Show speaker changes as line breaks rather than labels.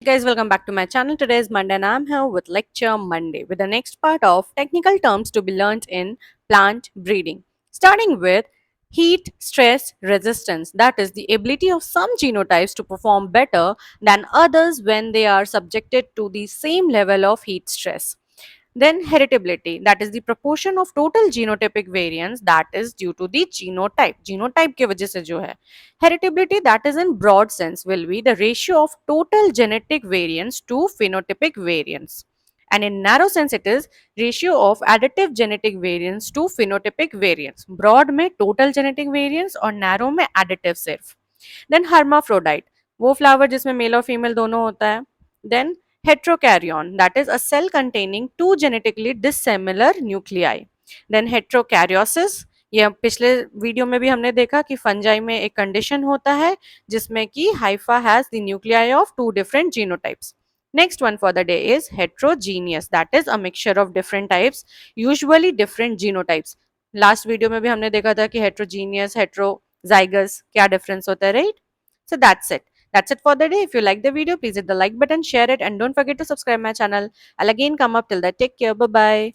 Guys, welcome back to my channel. Today is Monday and I'm here with Lecture Monday with the next part of technical terms to be learned in plant breeding. Starting with heat stress resistance, that is the ability of some genotypes to perform better than others when they are subjected to the same level of heat stress. Then heritability, that is the proportion of total genotypic variance that is due to the genotype. Genotype के वजह से जो है. Heritability, that is in broad sense, will be the ratio of total genetic variance to phenotypic variance. And in narrow sense, it is ratio of additive genetic variance to phenotypic variance. Broad में total genetic variance और narrow में additive सिर्फ. Then hermaphrodite, वो flower जिसमें male और female दोनों होता है. Then heterokaryon, that is a cell containing two genetically dissimilar nuclei. Then heterokaryosis, ये पिछले वीडियो में भी हमने देखा कि फंजाई में एक कंडीशन होता है जिसमें कि hypha has the nuclei of two different genotypes. Next one for the day is heterogeneous, that is a mixture of different types, usually different genotypes. Last video में भी हमने देखा था कि heterogeneous, heterozygous क्या difference होता है, right? So that's it. That's it for the day. If you like the video, please hit the like button, share it, and don't forget to subscribe my channel. I'll again come up till that. Take care. Bye bye.